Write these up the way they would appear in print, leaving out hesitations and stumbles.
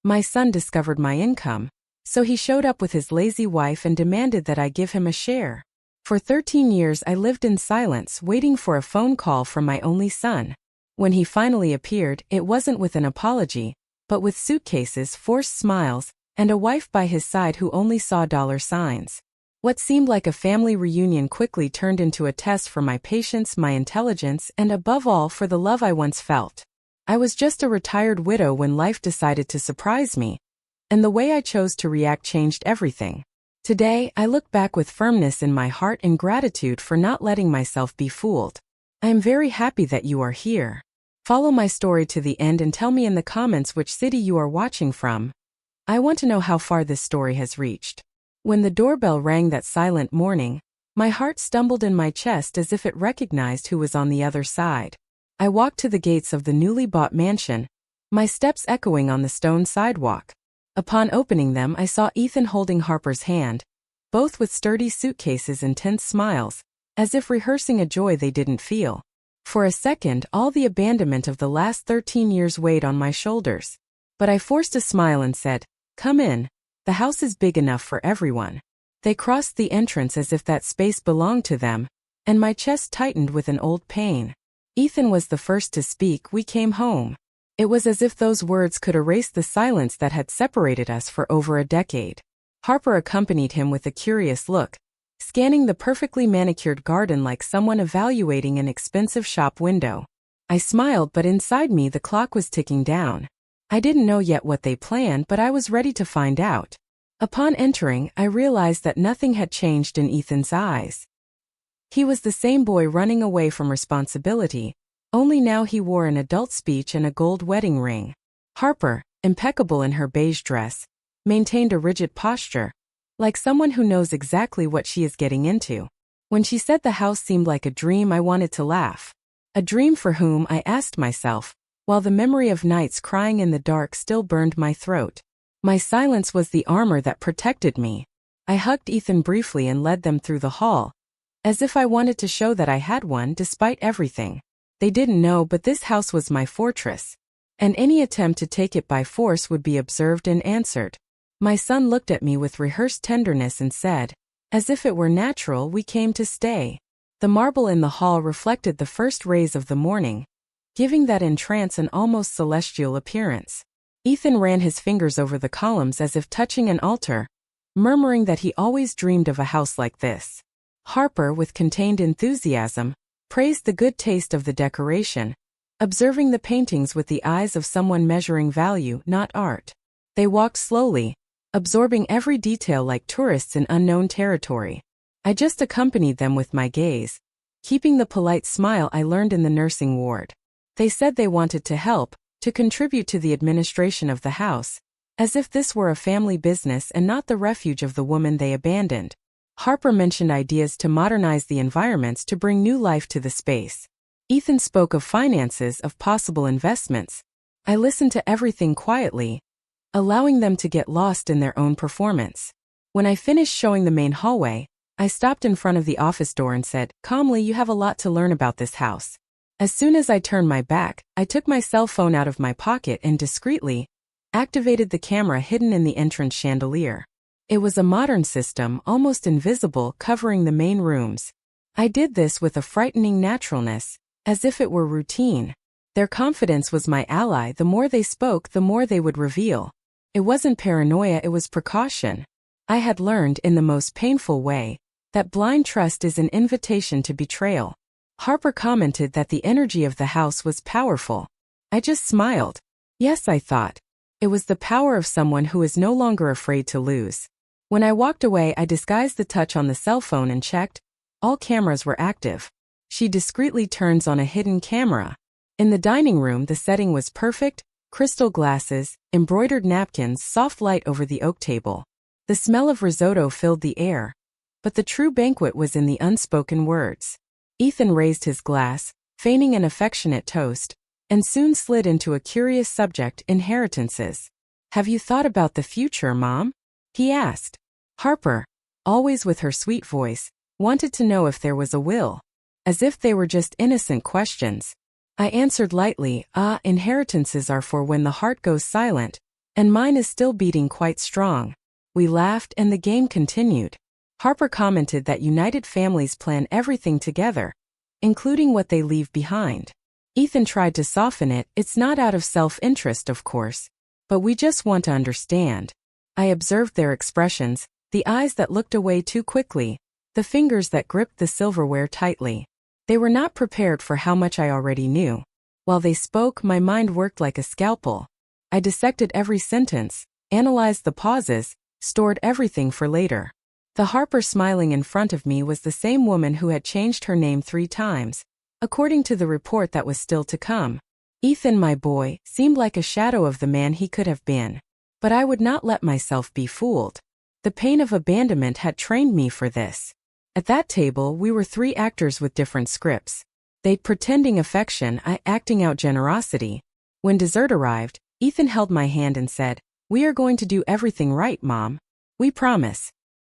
My son discovered my income, so he showed up with his lazy wife and demanded that I give him a share. For 13 years I lived in silence, waiting for a phone call from my only son. When he finally appeared, it wasn't with an apology, but with suitcases, forced smiles, and a wife by his side who only saw dollar signs. What seemed like a family reunion quickly turned into a test for my patience, my intelligence, and above all for the love I once felt. I was just a retired widow when life decided to surprise me, and the way I chose to react changed everything. Today, I look back with firmness in my heart and gratitude for not letting myself be fooled. I am very happy that you are here. Follow my story to the end and tell me in the comments which city you are watching from. I want to know how far this story has reached. When the doorbell rang that silent morning, my heart stumbled in my chest as if it recognized who was on the other side. I walked to the gates of the newly bought mansion, my steps echoing on the stone sidewalk. Upon opening them, I saw Ethan holding Harper's hand, both with sturdy suitcases and tense smiles, as if rehearsing a joy they didn't feel. For a second, all the abandonment of the last 13 years weighed on my shoulders. But I forced a smile and said, "Come in. The house is big enough for everyone." They crossed the entrance as if that space belonged to them, and my chest tightened with an old pain. Ethan was the first to speak. "We came home." It was as if those words could erase the silence that had separated us for over a decade. Harper accompanied him with a curious look, scanning the perfectly manicured garden like someone evaluating an expensive shop window. I smiled, but inside me the clock was ticking down. I didn't know yet what they planned, but I was ready to find out. Upon entering, I realized that nothing had changed in Ethan's eyes. He was the same boy running away from responsibility, only now he wore an adult speech and a gold wedding ring. Harper, impeccable in her beige dress, maintained a rigid posture, like someone who knows exactly what she is getting into. When she said the house seemed like a dream, I wanted to laugh. A dream for whom, I asked myself, while the memory of nights crying in the dark still burned my throat. My silence was the armor that protected me. I hugged Ethan briefly and led them through the hall, as if I wanted to show that I had one despite everything. They didn't know, but this house was my fortress, and any attempt to take it by force would be observed and answered. My son looked at me with rehearsed tenderness and said, as if it were natural, "We came to stay." The marble in the hall reflected the first rays of the morning, giving that entrance an almost celestial appearance. Ethan ran his fingers over the columns as if touching an altar, murmuring that he always dreamed of a house like this. Harper, with contained enthusiasm, praised the good taste of the decoration, observing the paintings with the eyes of someone measuring value, not art. They walked slowly, absorbing every detail like tourists in unknown territory. I just accompanied them with my gaze, keeping the polite smile I learned in the nursing ward. They said they wanted to help, to contribute to the administration of the house, as if this were a family business and not the refuge of the woman they abandoned. Harper mentioned ideas to modernize the environments to bring new life to the space. Ethan spoke of finances, of possible investments. I listened to everything quietly, allowing them to get lost in their own performance. When I finished showing the main hallway, I stopped in front of the office door and said, calmly, "You have a lot to learn about this house." As soon as I turned my back, I took my cell phone out of my pocket and discreetly activated the camera hidden in the entrance chandelier. It was a modern system, almost invisible, covering the main rooms. I did this with a frightening naturalness, as if it were routine. Their confidence was my ally. The more they spoke, the more they would reveal. It wasn't paranoia, it was precaution. I had learned, in the most painful way, that blind trust is an invitation to betrayal. Harper commented that the energy of the house was powerful. I just smiled. Yes, I thought. It was the power of someone who is no longer afraid to lose. When I walked away, I disguised the touch on the cell phone and checked. All cameras were active. She discreetly turns on a hidden camera. In the dining room, the setting was perfect: crystal glasses, embroidered napkins, soft light over the oak table. The smell of risotto filled the air. But the true banquet was in the unspoken words. Ethan raised his glass, feigning an affectionate toast, and soon slid into a curious subject: inheritances. "Have you thought about the future, Mom?" he asked. Harper, always with her sweet voice, wanted to know if there was a will, as if they were just innocent questions. I answered lightly, "Inheritances are for when the heart goes silent, And mine is still beating quite strong. We laughed and the game continued. Harper commented that united families plan everything together, including what they leave behind. Ethan tried to soften it. It's not out of self-interest, of course, but we just want to understand. I observed their expressions, the eyes that looked away too quickly, the fingers that gripped the silverware tightly. They were not prepared for how much I already knew. While they spoke, my mind worked like a scalpel. I dissected every sentence, analyzed the pauses, stored everything for later. The Harper smiling in front of me was the same woman who had changed her name 3 times, according to the report that was still to come. Ethan, my boy, seemed like a shadow of the man he could have been. But I would not let myself be fooled. The pain of abandonment had trained me for this. At that table, we were 3 actors with different scripts. They pretending affection, I acting out generosity. When dessert arrived, Ethan held my hand and said, "We are going to do everything right, Mom. We promise."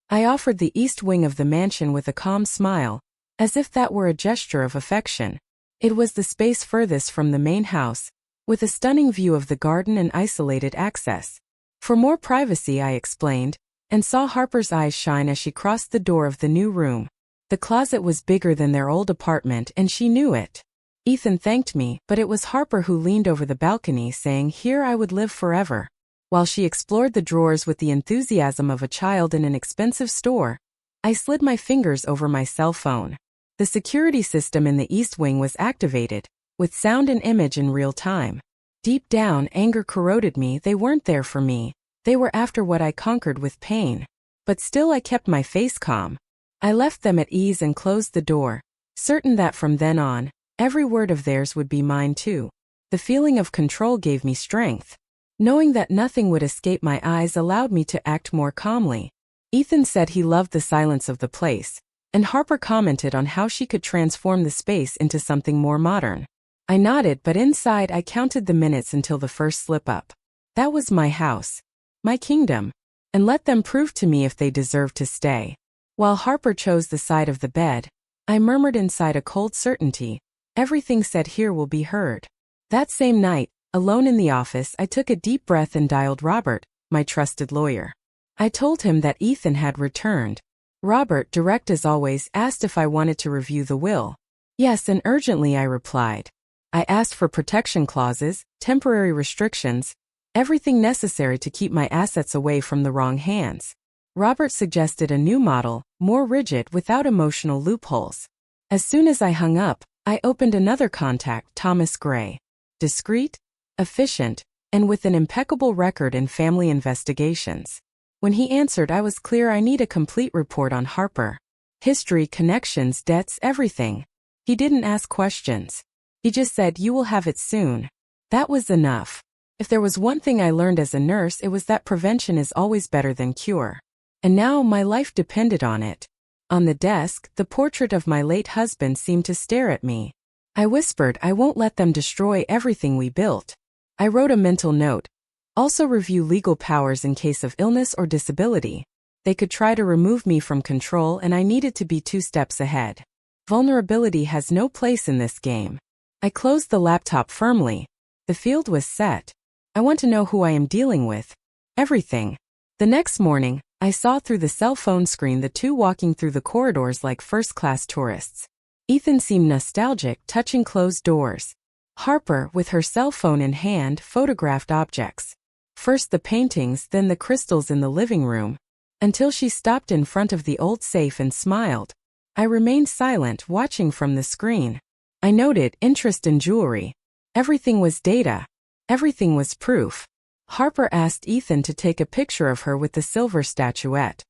I offered the east wing of the mansion with a calm smile, as if that were a gesture of affection. It was the space furthest from the main house, with a stunning view of the garden and isolated access. For more privacy, I explained, and saw Harper's eyes shine as she crossed the door of the new room. The closet was bigger than their old apartment and she knew it. Ethan thanked me, but it was Harper who leaned over the balcony saying, "Here I would live forever." While she explored the drawers with the enthusiasm of a child in an expensive store, I slid my fingers over my cell phone. The security system in the East Wing was activated, with sound and image in real time. Deep down, anger corroded me. They weren't there for me. They were after what I conquered with pain. But still I kept my face calm. I left them at ease and closed the door, certain that from then on, every word of theirs would be mine too. The feeling of control gave me strength. Knowing that nothing would escape my eyes allowed me to act more calmly. Ethan said he loved the silence of the place, and Harper commented on how she could transform the space into something more modern. I nodded, but inside I counted the minutes until the first slip-up. That was my house, my kingdom, and let them prove to me if they deserved to stay. While Harper chose the side of the bed, I murmured inside a cold certainty, everything said here will be heard. That same night, alone in the office, I took a deep breath and dialed Robert, my trusted lawyer. I told him that Ethan had returned. Robert, direct as always, asked if I wanted to review the will. Yes, and urgently, I replied. I asked for protection clauses, temporary restrictions, everything necessary to keep my assets away from the wrong hands. Robert suggested a new model, more rigid without emotional loopholes. As soon as I hung up, I opened another contact, Thomas Gray. Discreet, efficient, and with an impeccable record in family investigations. When he answered, I was clear I need a complete report on Harper. History, connections, debts, everything. He didn't ask questions. He just said, "You will have it soon." That was enough. If there was one thing I learned as a nurse, it was that prevention is always better than cure. And now my life depended on it. On the desk, the portrait of my late husband seemed to stare at me. I whispered, "I won't let them destroy everything we built." I wrote a mental note. Also review legal powers in case of illness or disability. They could try to remove me from control and I needed to be 2 steps ahead. Vulnerability has no place in this game. I closed the laptop firmly. The field was set. I want to know who I am dealing with. Everything. The next morning, I saw through the cell phone screen the 2 walking through the corridors like first-class tourists. Ethan seemed nostalgic, touching closed doors. Harper, with her cell phone in hand, photographed objects. First the paintings, then the crystals in the living room, until she stopped in front of the old safe and smiled. I remained silent, watching from the screen. I noted interest in jewelry. Everything was data. Everything was proof. Harper asked Ethan to take a picture of her with the silver statuette.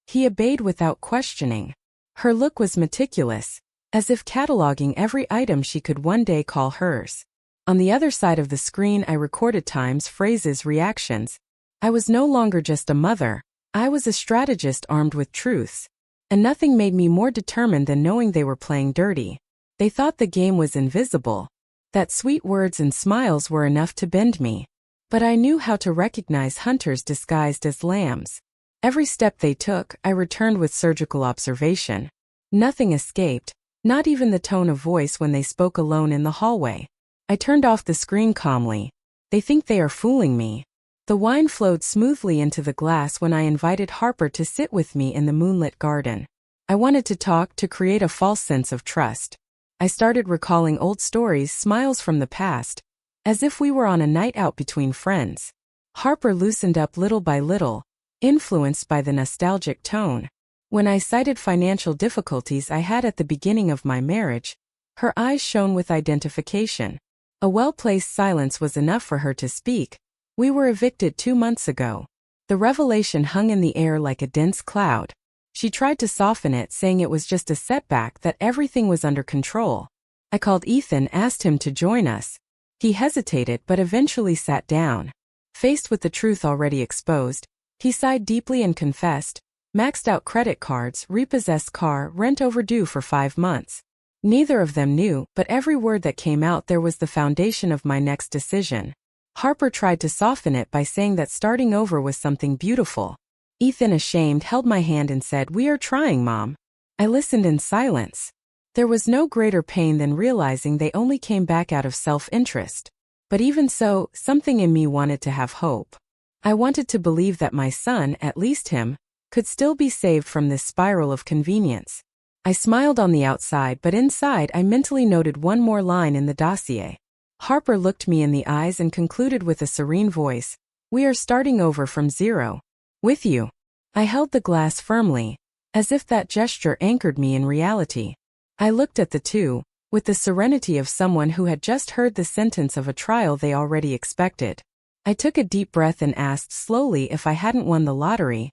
He obeyed without questioning. Her look was meticulous, as if cataloging every item she could one day call hers. On the other side of the screen I recorded times, phrases, reactions. I was no longer just a mother. I was a strategist armed with truths. And nothing made me more determined than knowing they were playing dirty. They thought the game was invisible. That sweet words and smiles were enough to bend me. But I knew how to recognize hunters disguised as lambs. Every step they took, I returned with surgical observation. Nothing escaped, not even the tone of voice when they spoke alone in the hallway. I turned off the screen calmly. They think they are fooling me. The wine flowed smoothly into the glass when I invited Harper to sit with me in the moonlit garden. I wanted to talk, to create a false sense of trust. I started recalling old stories, smiles from the past, as if we were on a night out between friends. Harper loosened up little by little, influenced by the nostalgic tone. When I cited financial difficulties I had at the beginning of my marriage, her eyes shone with identification. A well-placed silence was enough for her to speak. We were evicted 2 months ago. The revelation hung in the air like a dense cloud. She tried to soften it, saying it was just a setback, that everything was under control. I called Ethan, asked him to join us. He hesitated but eventually sat down. Faced with the truth already exposed, he sighed deeply and confessed, maxed out credit cards, repossessed car, rent overdue for 5 months. Neither of them knew, but every word that came out there was the foundation of my next decision. Harper tried to soften it by saying that starting over was something beautiful. Ethan, ashamed, held my hand and said, "We are trying, Mom." I listened in silence. There was no greater pain than realizing they only came back out of self-interest. But even so, something in me wanted to have hope. I wanted to believe that my son, at least him, could still be saved from this spiral of convenience. I smiled on the outside, but inside I mentally noted one more line in the dossier. Harper looked me in the eyes and concluded with a serene voice, "We are starting over from zero. With you." I held the glass firmly, as if that gesture anchored me in reality. I looked at the two, with the serenity of someone who had just heard the sentence of a trial they already expected. I took a deep breath and asked slowly if I hadn't won the lottery.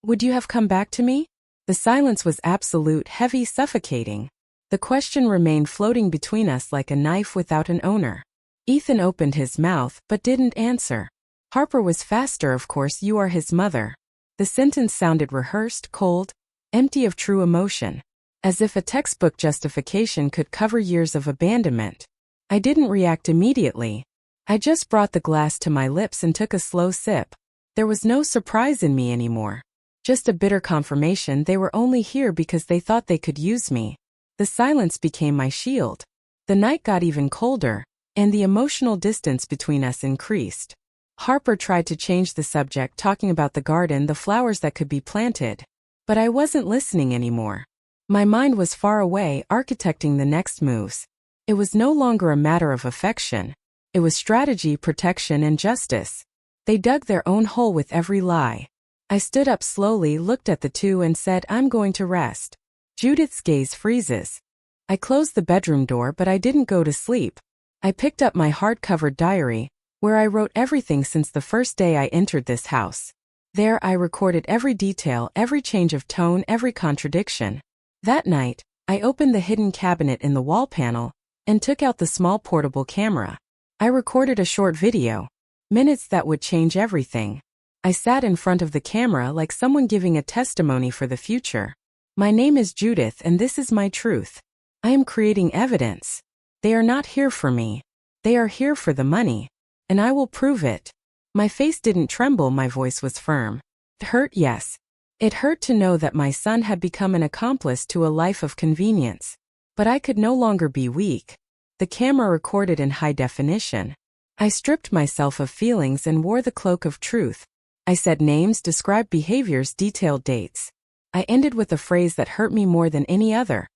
"Would you have come back to me?" The silence was absolute, heavy, suffocating. The question remained floating between us like a knife without an owner. Ethan opened his mouth, but didn't answer. Harper was faster. "Of course, you are his mother." The sentence sounded rehearsed, cold, empty of true emotion, as if a textbook justification could cover years of abandonment. I didn't react immediately. I just brought the glass to my lips and took a slow sip. There was no surprise in me anymore. Just a bitter confirmation they were only here because they thought they could use me. The silence became my shield. The night got even colder, and the emotional distance between us increased. Harper tried to change the subject, talking about the garden, the flowers that could be planted. But I wasn't listening anymore. My mind was far away, architecting the next moves. It was no longer a matter of affection. It was strategy, protection, and justice. They dug their own hole with every lie. I stood up slowly, looked at the two, and said, "I'm going to rest." Judith's gaze freezes. I closed the bedroom door, but I didn't go to sleep. I picked up my hard-covered diary, where I wrote everything since the first day I entered this house. There I recorded every detail, every change of tone, every contradiction. That night, I opened the hidden cabinet in the wall panel and took out the small portable camera. I recorded a short video, minutes that would change everything. I sat in front of the camera like someone giving a testimony for the future. "My name is Judith and this is my truth. I am creating evidence. They are not here for me. They are here for the money. And I will prove it." My face didn't tremble, my voice was firm. It hurt, yes. It hurt to know that my son had become an accomplice to a life of convenience. But I could no longer be weak. The camera recorded in high definition. I stripped myself of feelings and wore the cloak of truth. I said names, described behaviors, detailed dates. I ended with a phrase that hurt me more than any other.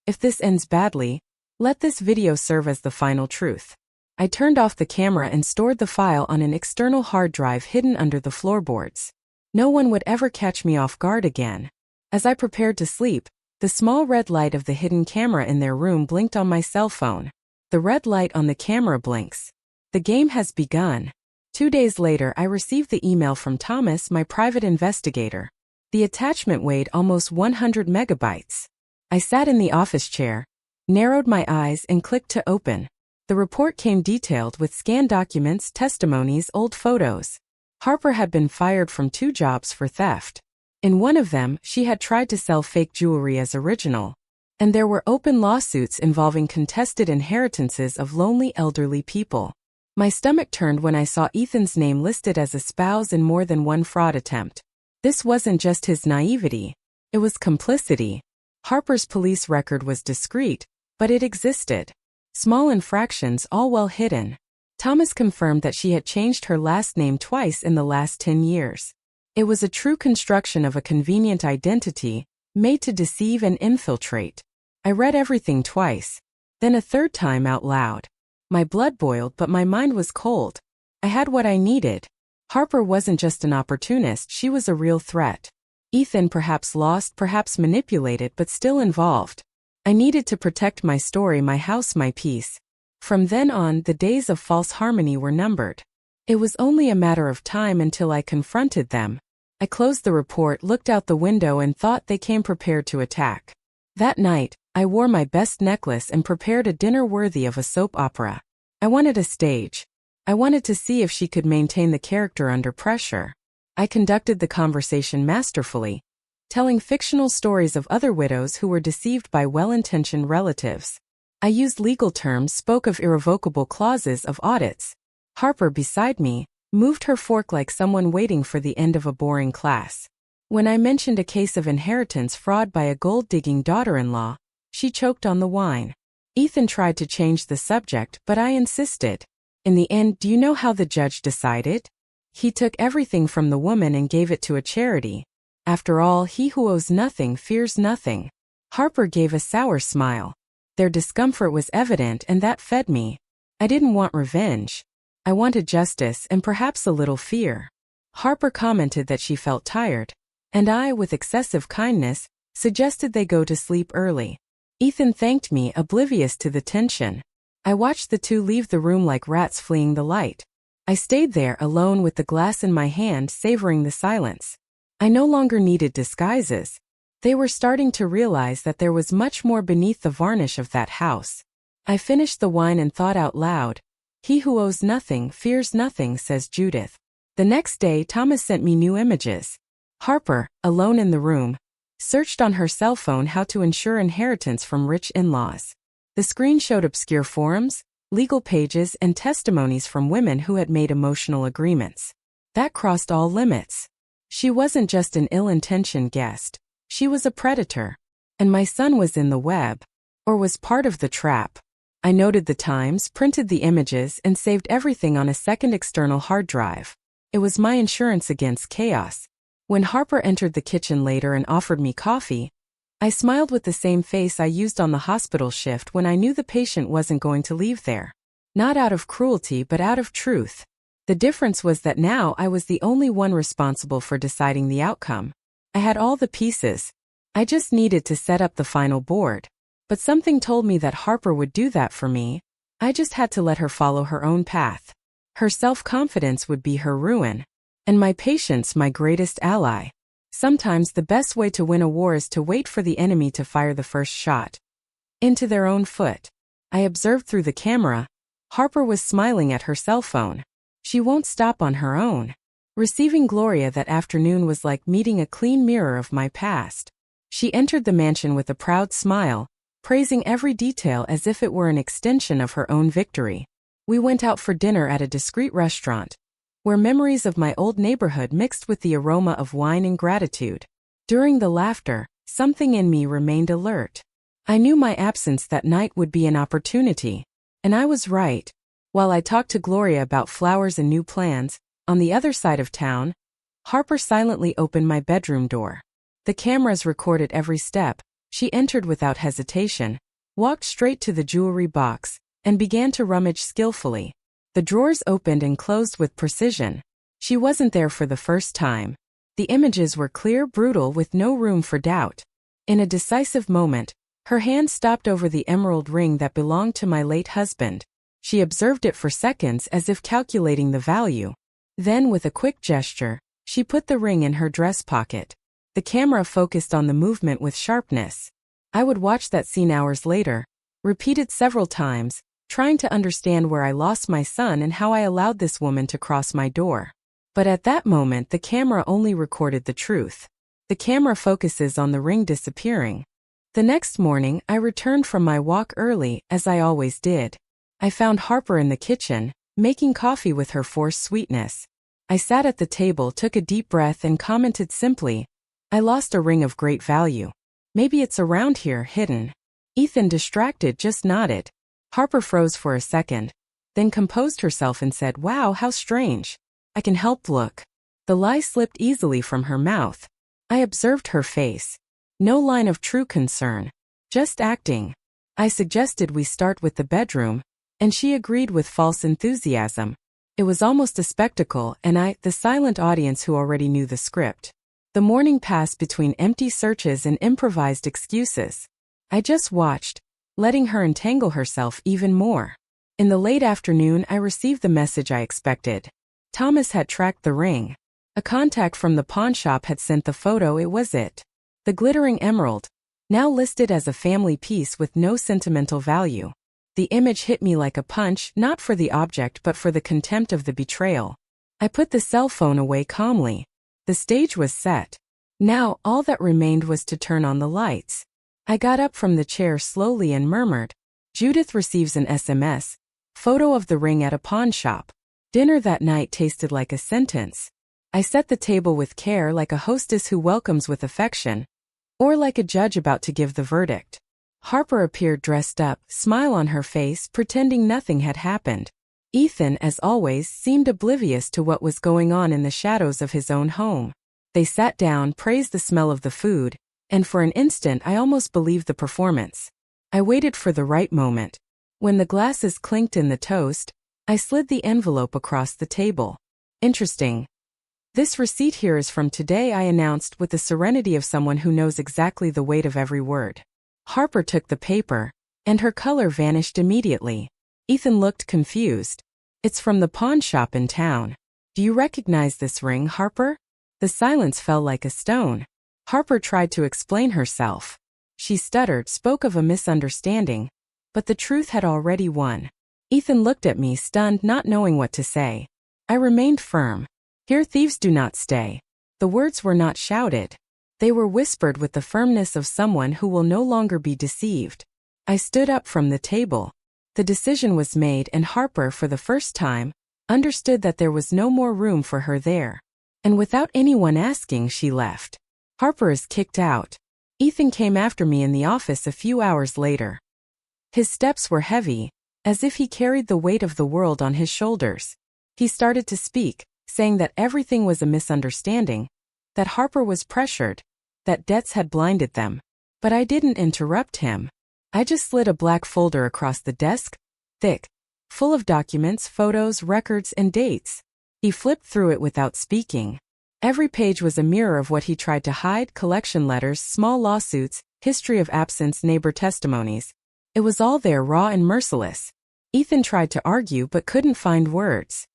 "If this ends badly, let this video serve as the final truth." I turned off the camera and stored the file on an external hard drive hidden under the floorboards. No one would ever catch me off guard again. As I prepared to sleep, the small red light of the hidden camera in their room blinked on my cell phone. The red light on the camera blinks. The game has begun. 2 days later, I received the email from Thomas, my private investigator. The attachment weighed almost 100 megabytes. I sat in the office chair, narrowed my eyes, and clicked to open. The report came detailed with scanned documents, testimonies, old photos. Harper had been fired from 2 jobs for theft. In one of them, she had tried to sell fake jewelry as original. And there were open lawsuits involving contested inheritances of lonely elderly people. My stomach turned when I saw Ethan's name listed as a spouse in more than one fraud attempt. This wasn't just his naivety. It was complicity. Harper's police record was discreet, but it existed. Small infractions, all well hidden. Thomas confirmed that she had changed her last name twice in the last 10 years. It was a true construction of a convenient identity, made to deceive and infiltrate. I read everything twice, then a third time out loud. My blood boiled, but my mind was cold. I had what I needed. Harper wasn't just an opportunist, she was a real threat. Ethan perhaps lost, perhaps manipulated, but still involved. I needed to protect my story, my house, my peace. From then on, the days of false harmony were numbered. It was only a matter of time until I confronted them. I closed the report, looked out the window, and thought they came prepared to attack. That night, I wore my best necklace and prepared a dinner worthy of a soap opera. I wanted a stage. I wanted to see if she could maintain the character under pressure. I conducted the conversation masterfully, telling fictional stories of other widows who were deceived by well-intentioned relatives. I used legal terms, spoke of irrevocable clauses, of audits. Harper, beside me, moved her fork like someone waiting for the end of a boring class. When I mentioned a case of inheritance fraud by a gold-digging daughter-in-law, she choked on the wine. Ethan tried to change the subject, but I insisted. In the end, do you know how the judge decided? He took everything from the woman and gave it to a charity. After all, he who owes nothing fears nothing. Harper gave a sour smile. Their discomfort was evident, and that fed me. I didn't want revenge. I wanted justice and perhaps a little fear. Harper commented that she felt tired, and I, with excessive kindness, suggested they go to sleep early. Ethan thanked me, oblivious to the tension. I watched the two leave the room like rats fleeing the light. I stayed there alone with the glass in my hand, savoring the silence. I no longer needed disguises. They were starting to realize that there was much more beneath the varnish of that house. I finished the wine and thought out loud. He who owes nothing fears nothing, says Judith. The next day, Thomas sent me new images. Harper, alone in the room, searched on her cell phone how to ensure inheritance from rich in-laws. The screen showed obscure forums, legal pages, and testimonies from women who had made emotional agreements. That crossed all limits. She wasn't just an ill-intentioned guest. She was a predator. And my son was in the web, or was part of the trap. I noted the times, printed the images, and saved everything on a second external hard drive. It was my insurance against chaos. When Harper entered the kitchen later and offered me coffee, I smiled with the same face I used on the hospital shift when I knew the patient wasn't going to leave there. Not out of cruelty, but out of truth. The difference was that now I was the only one responsible for deciding the outcome. I had all the pieces. I just needed to set up the final board. But something told me that Harper would do that for me. I just had to let her follow her own path. Her self-confidence would be her ruin, and my patience my greatest ally. Sometimes the best way to win a war is to wait for the enemy to fire the first shot into their own foot. I observed through the camera. Harper was smiling at her cell phone. She won't stop on her own. Receiving Gloria that afternoon was like meeting a clean mirror of my past. She entered the mansion with a proud smile, praising every detail as if it were an extension of her own victory. We went out for dinner at a discreet restaurant, where memories of my old neighborhood mixed with the aroma of wine and gratitude. During the laughter, something in me remained alert. I knew my absence that night would be an opportunity, and I was right. While I talked to Gloria about flowers and new plans, on the other side of town, Harper silently opened my bedroom door. The cameras recorded every step. She entered without hesitation, walked straight to the jewelry box, and began to rummage skillfully. The drawers opened and closed with precision. She wasn't there for the first time. The images were clear, brutal, with no room for doubt. In a decisive moment, her hand stopped over the emerald ring that belonged to my late husband. She observed it for seconds as if calculating the value. Then, with a quick gesture, she put the ring in her dress pocket. The camera focused on the movement with sharpness. I would watch that scene hours later, repeated several times, trying to understand where I lost my son and how I allowed this woman to cross my door. But at that moment, the camera only recorded the truth. The camera focuses on the ring disappearing. The next morning, I returned from my walk early, as I always did. I found Harper in the kitchen, making coffee with her forced sweetness. I sat at the table, took a deep breath, and commented simply, "I lost a ring of great value. Maybe it's around here, hidden." Ethan, distracted, just nodded. Harper froze for a second. then composed herself and said, "Wow, how strange. I can help look." The lie slipped easily from her mouth. I observed her face. No line of true concern. Just acting. I suggested we start with the bedroom, and she agreed with false enthusiasm. It was almost a spectacle, and I, the silent audience who already knew the script. The morning passed between empty searches and improvised excuses. I just watched, letting her entangle herself even more. In the late afternoon, I received the message I expected. Thomas had tracked the ring. A contact from the pawnshop had sent the photo. It was it. The glittering emerald, now listed as a family piece with no sentimental value. The image hit me like a punch, not for the object but for the contempt of the betrayal. I put the cell phone away calmly. The stage was set. Now, all that remained was to turn on the lights. I got up from the chair slowly and murmured, "Judith receives an SMS. Photo of the ring at a pawn shop." Dinner that night tasted like a sentence. I set the table with care, like a hostess who welcomes with affection, or like a judge about to give the verdict. Harper appeared dressed up, smile on her face, pretending nothing had happened. Ethan, as always, seemed oblivious to what was going on in the shadows of his own home. They sat down, praised the smell of the food, and for an instant I almost believed the performance. I waited for the right moment. When the glasses clinked in the toast, I slid the envelope across the table. "Interesting. This receipt here is from today," I announced with the serenity of someone who knows exactly the weight of every word. Harper took the paper, and her color vanished immediately. Ethan looked confused. "It's from the pawn shop in town. Do you recognize this ring, Harper?" The silence fell like a stone. Harper tried to explain herself. She stuttered, spoke of a misunderstanding, but the truth had already won. Ethan looked at me, stunned, not knowing what to say. I remained firm. "Here thieves do not stay." The words were not shouted. They were whispered with the firmness of someone who will no longer be deceived. I stood up from the table. The decision was made, and Harper, for the first time, understood that there was no more room for her there. And without anyone asking, she left. "Harper is kicked out." Ethan came after me in the office a few hours later. His steps were heavy, as if he carried the weight of the world on his shoulders. He started to speak, saying that everything was a misunderstanding, that Harper was pressured, that debts had blinded them. But I didn't interrupt him. I just slid a black folder across the desk, thick, full of documents, photos, records, and dates. He flipped through it without speaking. Every page was a mirror of what he tried to hide: collection letters, small lawsuits, history of absence, neighbor testimonies. It was all there, raw and merciless. Ethan tried to argue but couldn't find words.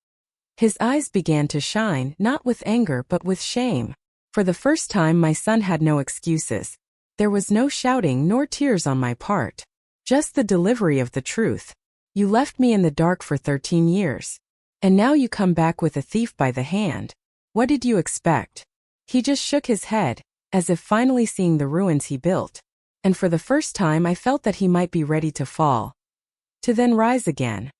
His eyes began to shine, not with anger but with shame. For the first time, my son had no excuses. There was no shouting nor tears on my part. Just the delivery of the truth. "You left me in the dark for 13 years. And now you come back with a thief by the hand. What did you expect?" He just shook his head, as if finally seeing the ruins he built. And for the first time I felt that he might be ready to fall, to then rise again.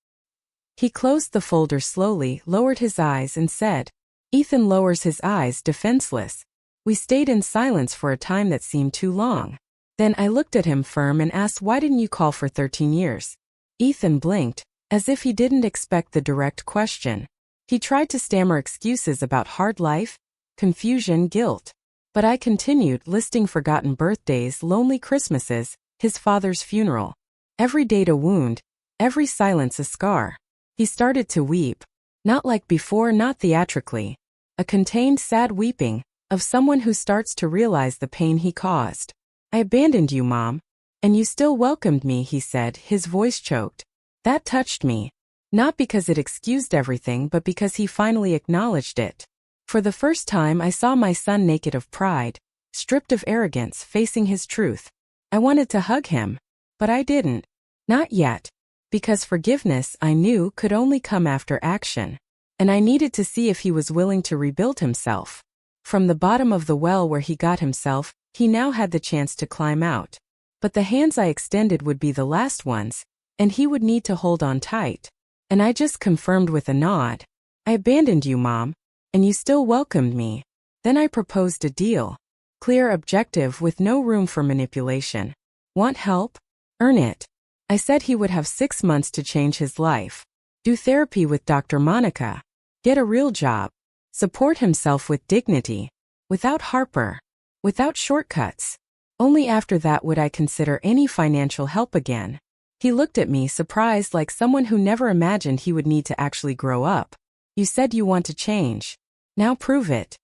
He closed the folder slowly, lowered his eyes, and said, Ethan lowers his eyes, defenseless. We stayed in silence for a time that seemed too long. Then I looked at him firm and asked, "Why didn't you call for 13 years? Ethan blinked, as if he didn't expect the direct question. He tried to stammer excuses about hard life, confusion, guilt. But I continued, listing forgotten birthdays, lonely Christmases, his father's funeral. Every date a wound, every silence a scar. He started to weep. Not like before, not theatrically. A contained, sad weeping, of someone who starts to realize the pain he caused. "I abandoned you, Mom. And you still welcomed me," he said, his voice choked. That touched me. Not because it excused everything, but because he finally acknowledged it. For the first time I saw my son naked of pride, stripped of arrogance, facing his truth. I wanted to hug him. But I didn't. Not yet. Because forgiveness, I knew, could only come after action. And I needed to see if he was willing to rebuild himself. From the bottom of the well where he got himself, he now had the chance to climb out. But the hands I extended would be the last ones, and he would need to hold on tight. And I just confirmed with a nod. "I abandoned you, Mom. And you still welcomed me." Then I proposed a deal. Clear, objective, with no room for manipulation. "Want help? Earn it." I said he would have 6 months to change his life. do therapy with Dr. Monica, get a real job, support himself with dignity, without Harper, without shortcuts. Only after that would I consider any financial help again. He looked at me surprised like someone who never imagined he would need to actually grow up. You said you want to change. Now prove it.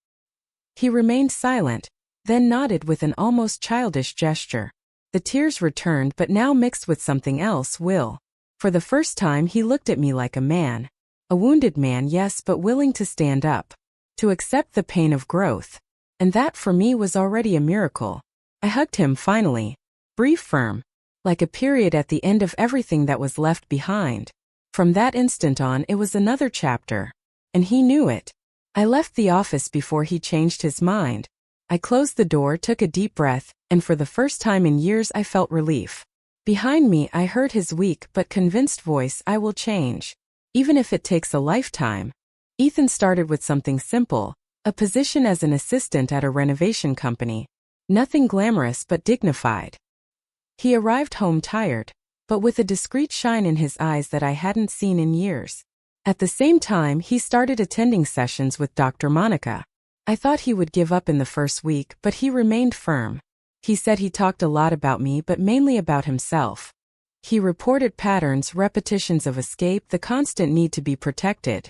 He remained silent, then nodded with an almost childish gesture. The tears returned but now mixed with something else, will. For the first time he looked at me like a man. A wounded man, yes, but willing to stand up. To accept the pain of growth. And that for me was already a miracle. I hugged him finally. Brief, firm. Like a period at the end of everything that was left behind. From that instant on it was another chapter. And he knew it. I left the office before he changed his mind. I closed the door, took a deep breath, and for the first time in years I felt relief. Behind me I heard his weak but convinced voice, I will change. Even if it takes a lifetime. Ethan started with something simple, a position as an assistant at a renovation company. Nothing glamorous but dignified. He arrived home tired, but with a discreet shine in his eyes that I hadn't seen in years. At the same time, he started attending sessions with Dr. Monica. I thought he would give up in the first week, but he remained firm. He said he talked a lot about me but mainly about himself. He reported patterns, repetitions of escape, the constant need to be protected.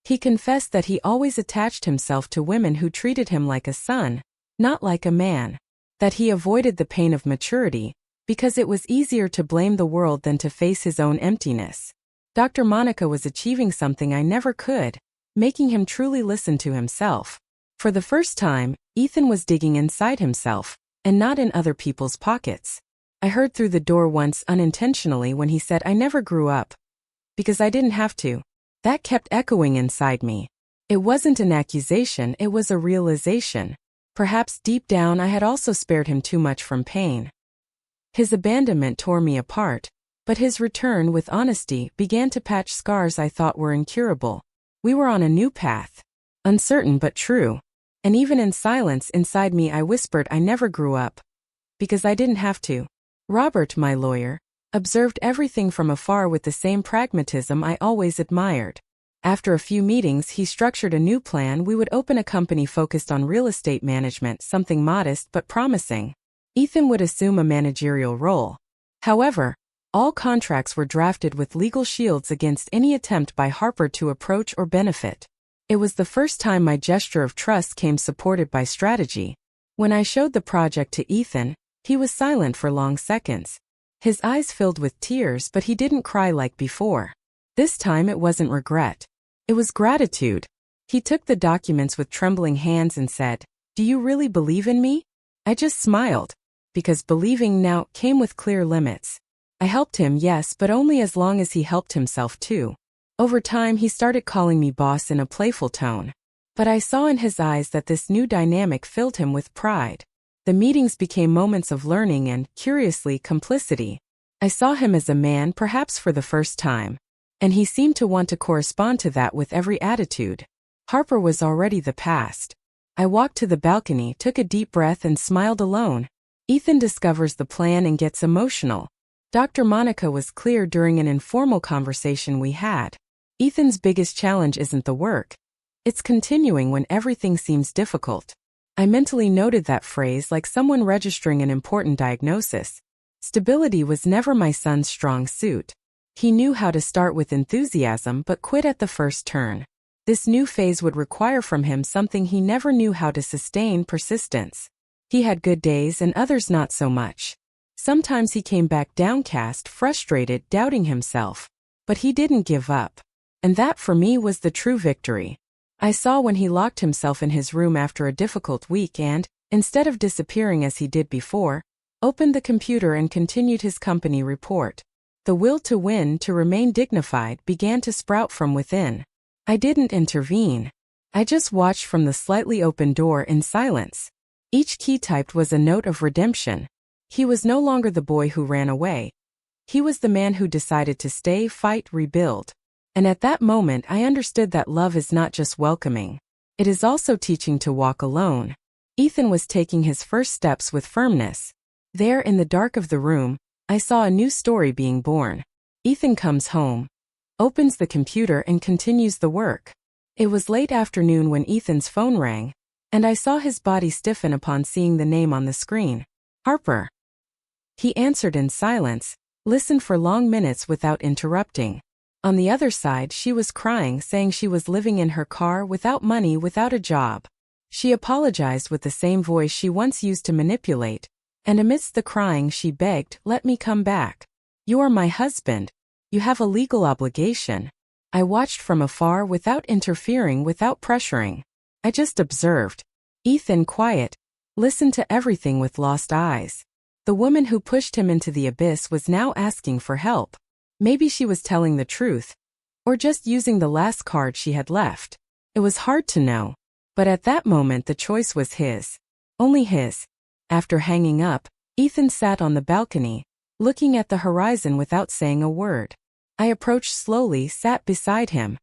He confessed that he always attached himself to women who treated him like a son, not like a man. That he avoided the pain of maturity, because it was easier to blame the world than to face his own emptiness. Dr. Monica was achieving something I never could, making him truly listen to himself. For the first time, Ethan was digging inside himself, and not in other people's pockets. I heard through the door once unintentionally when he said I never grew up. Because I didn't have to. That kept echoing inside me. It wasn't an accusation, it was a realization. Perhaps deep down I had also spared him too much from pain. His abandonment tore me apart, but his return with honesty began to patch scars I thought were incurable. We were on a new path. Uncertain but true. And even in silence inside me I whispered I never grew up. Because I didn't have to. Robert, my lawyer, observed everything from afar with the same pragmatism I always admired. After a few meetings he structured a new plan. We would open a company focused on real estate management, something modest but promising. Ethan would assume a managerial role. However, all contracts were drafted with legal shields against any attempt by Harper to approach or benefit. It was the first time my gesture of trust came supported by strategy. When I showed the project to Ethan, he was silent for long seconds. His eyes filled with tears, but he didn't cry like before. This time it wasn't regret. It was gratitude. He took the documents with trembling hands and said, "Do you really believe in me?" I just smiled. Because believing now came with clear limits. I helped him, yes, but only as long as he helped himself too. Over time he started calling me boss in a playful tone. But I saw in his eyes that this new dynamic filled him with pride. The meetings became moments of learning and, curiously, complicity. I saw him as a man, perhaps for the first time. And he seemed to want to correspond to that with every attitude. Harper was already the past. I walked to the balcony, took a deep breath and smiled alone. Ethan discovers the plan and gets emotional. Dr. Monica was clear during an informal conversation we had. Ethan's biggest challenge isn't the work. It's continuing when everything seems difficult. I mentally noted that phrase like someone registering an important diagnosis. Stability was never my son's strong suit. He knew how to start with enthusiasm but quit at the first turn. This new phase would require from him something he never knew how to sustain: persistence. He had good days and others not so much. Sometimes he came back downcast, frustrated, doubting himself. But he didn't give up. And that for me was the true victory. I saw when he locked himself in his room after a difficult week and, instead of disappearing as he did before, opened the computer and continued his company report. The will to win, to remain dignified, began to sprout from within. I didn't intervene. I just watched from the slightly open door in silence. Each key typed was a note of redemption. He was no longer the boy who ran away. He was the man who decided to stay, fight, rebuild. And at that moment I understood that love is not just welcoming. It is also teaching to walk alone. Ethan was taking his first steps with firmness. There in the dark of the room, I saw a new story being born. Ethan comes home. opens the computer and continues the work. It was late afternoon when Ethan's phone rang, and I saw his body stiffen upon seeing the name on the screen. Harper. He answered in silence, listened for long minutes without interrupting. On the other side she was crying, saying she was living in her car without money, without a job. She apologized with the same voice she once used to manipulate, and amidst the crying she begged, "Let me come back. You are my husband. You have a legal obligation." I watched from afar without interfering, without pressuring. I just observed. Ethan, quiet, listened to everything with lost eyes. The woman who pushed him into the abyss was now asking for help. Maybe she was telling the truth, or just using the last card she had left. It was hard to know, but at that moment the choice was his. Only his. After hanging up, Ethan sat on the balcony, looking at the horizon without saying a word. I approached slowly, sat beside him.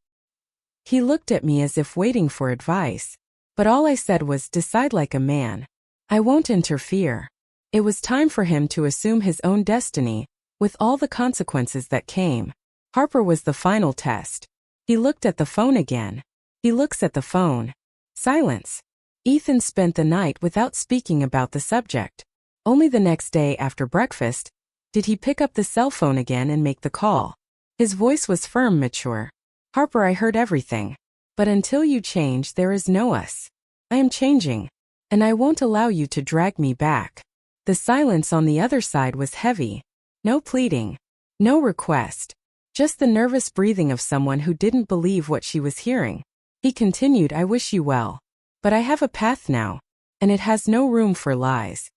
He looked at me as if waiting for advice, but all I said was, "Decide like a man. I won't interfere." It was time for him to assume his own destiny, with all the consequences that came. Harper was the final test. He looked at the phone again. He looks at the phone. Silence. Ethan spent the night without speaking about the subject. Only the next day after breakfast did he pick up the cell phone again and make the call. His voice was firm, mature. "Harper, I heard everything. But until you change, there is no us. I am changing, and I won't allow you to drag me back." The silence on the other side was heavy. No pleading. No request. Just the nervous breathing of someone who didn't believe what she was hearing. He continued, "I wish you well. But I have a path now, and it has no room for lies."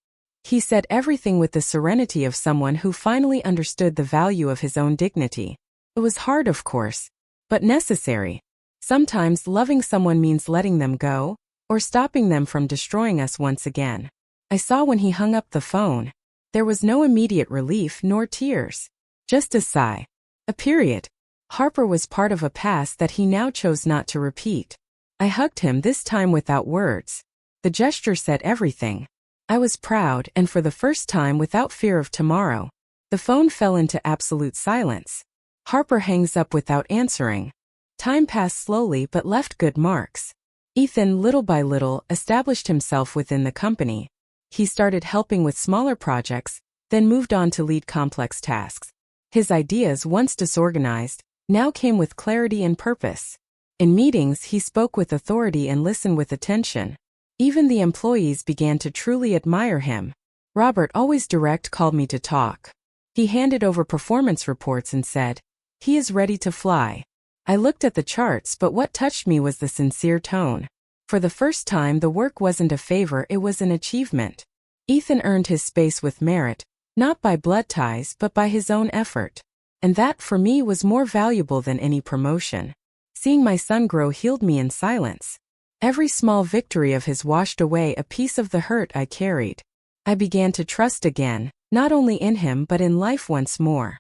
He said everything with the serenity of someone who finally understood the value of his own dignity. It was hard, of course, but necessary. Sometimes loving someone means letting them go, or stopping them from destroying us once again. I saw when he hung up the phone, there was no immediate relief nor tears. Just a sigh. A period. Harper was part of a past that he now chose not to repeat. I hugged him, this time without words. The gesture said everything. I was proud, and for the first time without fear of tomorrow. The phone fell into absolute silence. Harper hangs up without answering. Time passed slowly but left good marks. Ethan, little by little, established himself within the company. He started helping with smaller projects, then moved on to lead complex tasks. His ideas, once disorganized, now came with clarity and purpose. In meetings, he spoke with authority and listened with attention. Even the employees began to truly admire him. Robert, always direct, called me to talk. He handed over performance reports and said, "He is ready to fly." I looked at the charts, but what touched me was the sincere tone. For the first time, the work wasn't a favor, it was an achievement. Ethan earned his space with merit, not by blood ties but by his own effort. And that, for me, was more valuable than any promotion. Seeing my son grow healed me in silence. Every small victory of his washed away a piece of the hurt I carried. I began to trust again, not only in him but in life once more.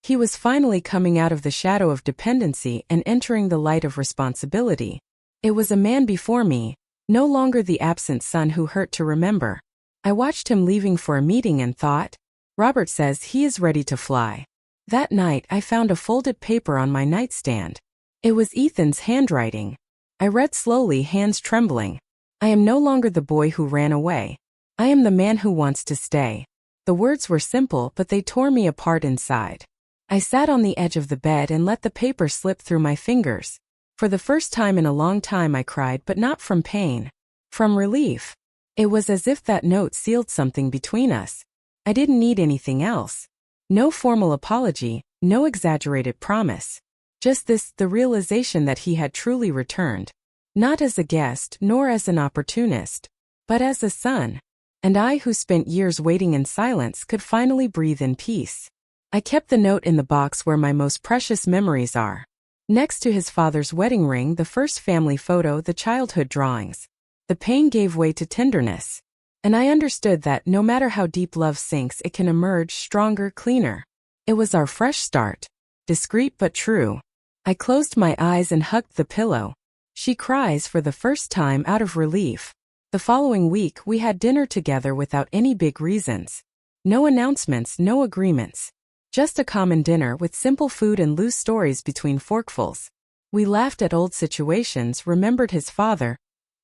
He was finally coming out of the shadow of dependency and entering the light of responsibility. It was a man before me, no longer the absent son who hurt to remember. I watched him leaving for a meeting and thought, Robert says he is ready to fly. That night I found a folded paper on my nightstand. It was Ethan's handwriting. I read slowly, hands trembling. "I am no longer the boy who ran away. I am the man who wants to stay." The words were simple, but they tore me apart inside. I sat on the edge of the bed and let the paper slip through my fingers. For the first time in a long time I cried, but not from pain. From relief. It was as if that note sealed something between us. I didn't need anything else. No formal apology, no exaggerated promise. Just this, the realization that he had truly returned. Not as a guest, nor as an opportunist, but as a son. And I, who spent years waiting in silence, could finally breathe in peace. I kept the note in the box where my most precious memories are. Next to his father's wedding ring, the first family photo, the childhood drawings. The pain gave way to tenderness. And I understood that no matter how deep love sinks, it can emerge stronger, cleaner. It was our fresh start. Discreet but true. I closed my eyes and hugged the pillow. She cries for the first time out of relief. The following week we had dinner together without any big reasons. No announcements, no agreements. Just a common dinner with simple food and loose stories between forkfuls. We laughed at old situations, remembered his father,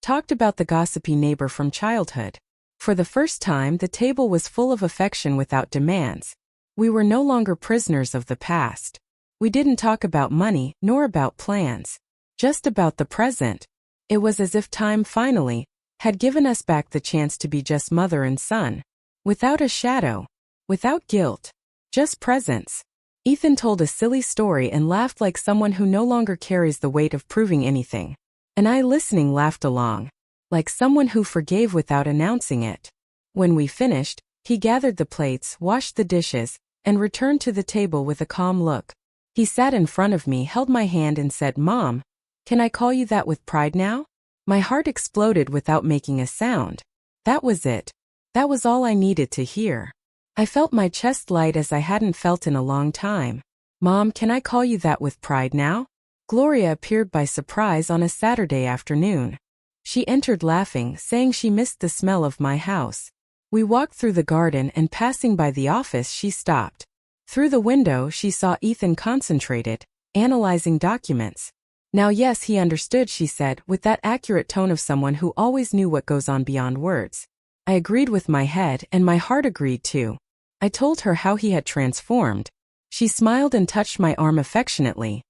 talked about the gossipy neighbor from childhood. For the first time, the table was full of affection without demands. We were no longer prisoners of the past. We didn't talk about money, nor about plans. Just about the present. It was as if time finally had given us back the chance to be just mother and son. Without a shadow. Without guilt. Just presence. Ethan told a silly story and laughed like someone who no longer carries the weight of proving anything. And I, listening, laughed along. Like someone who forgave without announcing it. When we finished, he gathered the plates, washed the dishes, and returned to the table with a calm look. He sat in front of me, held my hand and said, "Mom, can I call you that with pride now?" My heart exploded without making a sound. That was it. That was all I needed to hear. I felt my chest light as I hadn't felt in a long time. "Mom, can I call you that with pride now?" Gloria appeared by surprise on a Saturday afternoon. She entered laughing, saying she missed the smell of my house. We walked through the garden and passing by the office she stopped. Through the window she saw Ethan concentrated, analyzing documents. "Now yes, he understood," she said, with that accurate tone of someone who always knew what goes on beyond words. I agreed with my head, and my heart agreed too. I told her how he had transformed. She smiled and touched my arm affectionately.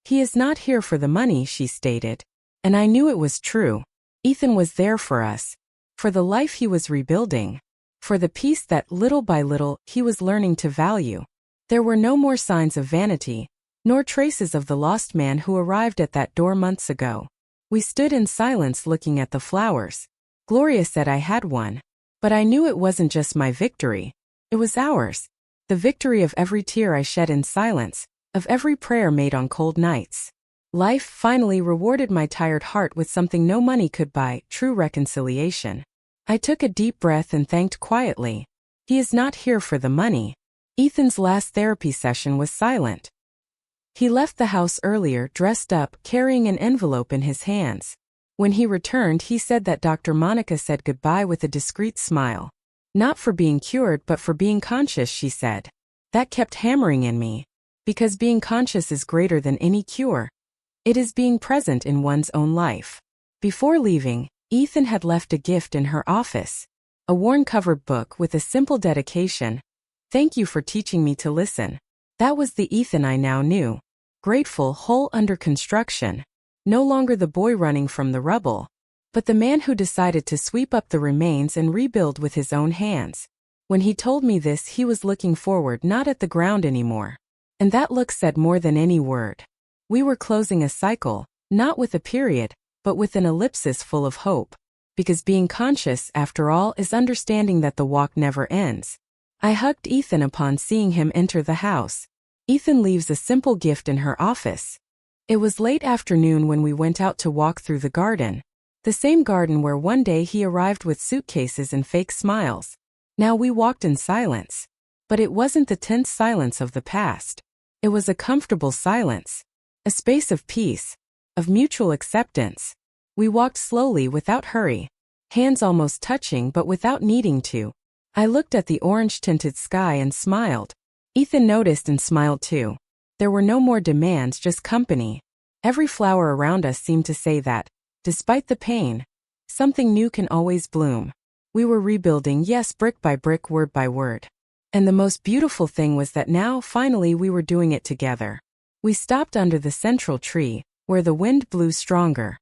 "He is not here for the money," she stated. And I knew it was true. Ethan was there for us. For the life he was rebuilding. For the peace that, little by little, he was learning to value. There were no more signs of vanity, nor traces of the lost man who arrived at that door months ago. We stood in silence looking at the flowers. Gloria said I had won. But I knew it wasn't just my victory. It was ours. The victory of every tear I shed in silence, of every prayer made on cold nights. Life finally rewarded my tired heart with something no money could buy, true reconciliation. I took a deep breath and thanked quietly. He is not here for the money. Ethan's last therapy session was silent. He left the house earlier, dressed up, carrying an envelope in his hands. When he returned, he said that Dr. Monica said goodbye with a discreet smile. Not for being cured, but for being conscious, she said. That kept hammering in me. Because being conscious is greater than any cure. It is being present in one's own life. Before leaving, Ethan had left a gift in her office. A worn-covered book with a simple dedication. "Thank you for teaching me to listen." That was the Ethan I now knew. Grateful, whole, under construction. No longer the boy running from the rubble, but the man who decided to sweep up the remains and rebuild with his own hands. When he told me this, he was looking forward, not at the ground anymore. And that look said more than any word. We were closing a cycle, not with a period, but with an ellipsis full of hope. Because being conscious, after all, is understanding that the walk never ends. I hugged Ethan upon seeing him enter the house. Ethan leaves a simple gift in her office. It was late afternoon when we went out to walk through the garden. The same garden where one day he arrived with suitcases and fake smiles. Now we walked in silence. But it wasn't the tense silence of the past. It was a comfortable silence. A space of peace. Of mutual acceptance. We walked slowly without hurry. Hands almost touching but without needing to. I looked at the orange-tinted sky and smiled. Ethan noticed and smiled too. There were no more demands, just company. Every flower around us seemed to say that, despite the pain, something new can always bloom. We were rebuilding, yes, brick by brick, word by word. And the most beautiful thing was that now, finally, we were doing it together. We stopped under the central tree, where the wind blew stronger.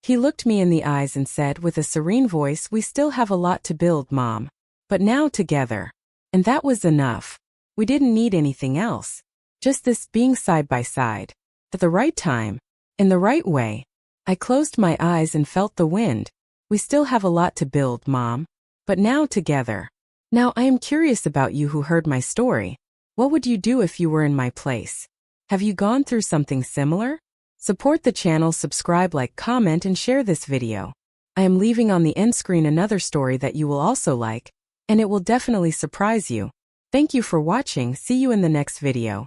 He looked me in the eyes and said with a serene voice, "We still have a lot to build, Mom. But now together." And that was enough. We didn't need anything else. Just this being side by side. At the right time. In the right way. I closed my eyes and felt the wind. We still have a lot to build, Mom. But now together. Now I am curious about you who heard my story. What would you do if you were in my place? Have you gone through something similar? Support the channel, subscribe, like, comment, and share this video. I am leaving on the end screen another story that you will also like, and it will definitely surprise you. Thank you for watching. See you in the next video.